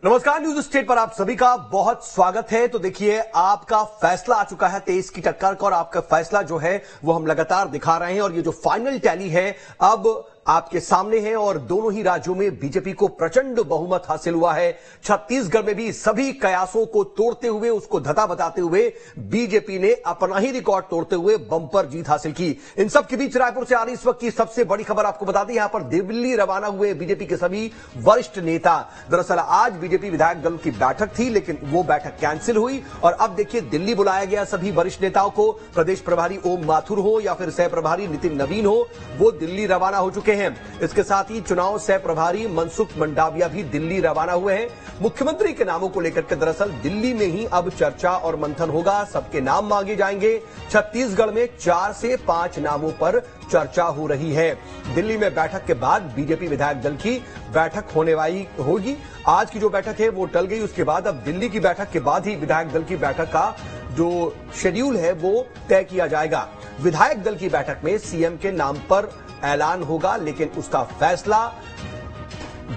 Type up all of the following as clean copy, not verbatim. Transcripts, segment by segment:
नमस्कार, news state पर आप सभी का बहुत स्वागत है। तो देखिए, आपका फैसला आ चुका है 23 की टक्कर का और आपका फैसला जो है वो हम लगातार दिखा रहे हैं और ये जो फाइनल टैली है अब आपके सामने है और दोनों ही राज्यों में बीजेपी को प्रचंड बहुमत हासिल हुआ है। छत्तीसगढ़ में भी सभी कयासों को तोड़ते हुए, उसको धता बताते हुए बीजेपी ने अपना ही रिकॉर्ड तोड़ते हुए बंपर जीत हासिल की। इन सब के बीच रायपुर से आ रही इस वक्त की सबसे बड़ी खबर आपको बता दें, यहां पर दिल्ली रवाना हुए बीजेपी के सभी वरिष्ठ नेता। दरअसल आज बीजेपी विधायक दल की बैठक थी, लेकिन वो बैठक कैंसिल हुई और अब देखिए दिल्ली बुलाया गया सभी वरिष्ठ नेताओं को। प्रदेश प्रभारी ओम माथुर हो या फिर सह प्रभारी नितिन नवीन हो, वो दिल्ली रवाना हो चुके हैं। इसके साथ ही चुनाव सह प्रभारी मनसुख मंडाविया भी दिल्ली रवाना हुए हैं। मुख्यमंत्री के नामों को लेकर के दरअसल दिल्ली में ही अब चर्चा और मंथन होगा, सबके नाम मांगे जाएंगे। छत्तीसगढ़ में 4 से 5 नामों पर चर्चा हो रही है। दिल्ली में बैठक के बाद बीजेपी विधायक दल की बैठक होने वाली होगी। आज की जो बैठक है वो टल गई, उसके बाद अब दिल्ली की बैठक के बाद ही विधायक दल की बैठक का जो शेड्यूल है वो तय किया जाएगा। विधायक दल की बैठक में सीएम के नाम पर ऐलान होगा, लेकिन उसका फैसला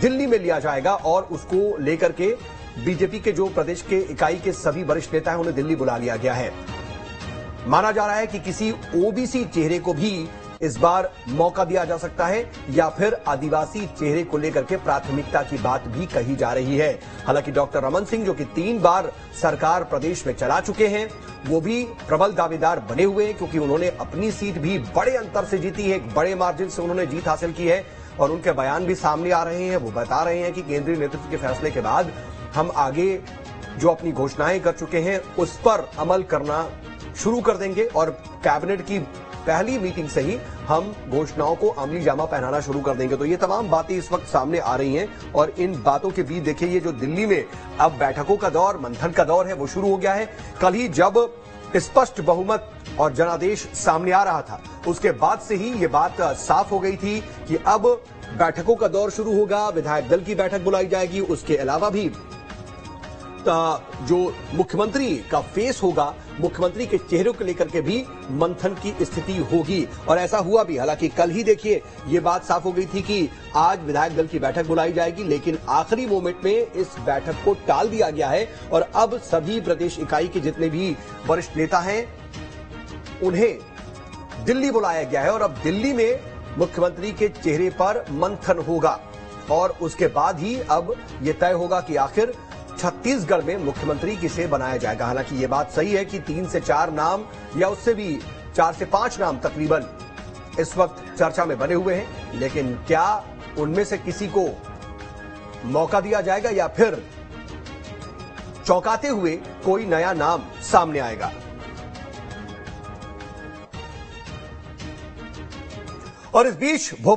दिल्ली में लिया जाएगा और उसको लेकर के बीजेपी के जो प्रदेश के इकाई के सभी वरिष्ठ नेता हैं उन्हें दिल्ली बुला लिया गया है। माना जा रहा है कि किसी ओबीसी चेहरे को भी इस बार मौका दिया जा सकता है या फिर आदिवासी चेहरे को लेकर के प्राथमिकता की बात भी कही जा रही है। हालांकि डॉक्टर रमन सिंह, जो कि 3 बार सरकार प्रदेश में चला चुके हैं, वो भी प्रबल दावेदार बने हुए हैं क्योंकि उन्होंने अपनी सीट भी बड़े अंतर से जीती है, एक बड़े मार्जिन से उन्होंने जीत हासिल की है और उनके बयान भी सामने आ रहे हैं। वो बता रहे हैं कि केंद्रीय नेतृत्व के फैसले के बाद हम आगे जो अपनी घोषणाएं कर चुके हैं उस पर अमल करना शुरू कर देंगे और कैबिनेट की पहली मीटिंग से ही हम घोषणाओं को अमली जामा पहनाना शुरू कर देंगे। तो ये तमाम बातें इस वक्त सामने आ रही हैं और इन बातों के बीच देखिए ये जो दिल्ली में अब बैठकों का दौर, मंथन का दौर है वो शुरू हो गया है। कल ही जब स्पष्ट बहुमत और जनादेश सामने आ रहा था, उसके बाद से ही ये बात साफ हो गई थी कि अब बैठकों का दौर शुरू होगा, विधायक दल की बैठक बुलाई जाएगी। उसके अलावा भी जो मुख्यमंत्री का फेस होगा, मुख्यमंत्री के चेहरे को लेकर के भी मंथन की स्थिति होगी और ऐसा हुआ भी। हालांकि कल ही देखिए ये बात साफ हो गई थी कि आज विधायक दल की बैठक बुलाई जाएगी, लेकिन आखिरी मोमेंट में इस बैठक को टाल दिया गया है और अब सभी प्रदेश इकाई के जितने भी वरिष्ठ नेता हैं उन्हें दिल्ली बुलाया गया है और अब दिल्ली में मुख्यमंत्री के चेहरे पर मंथन होगा और उसके बाद ही अब यह तय होगा कि आखिर छत्तीसगढ़ में मुख्यमंत्री किसे बनाया जाएगा। हालांकि यह बात सही है कि 3 से 4 नाम या उससे भी 4 से 5 नाम तकरीबन इस वक्त चर्चा में बने हुए हैं, लेकिन क्या उनमें से किसी को मौका दिया जाएगा या फिर चौंकाते हुए कोई नया नाम सामने आएगा। और इस बीच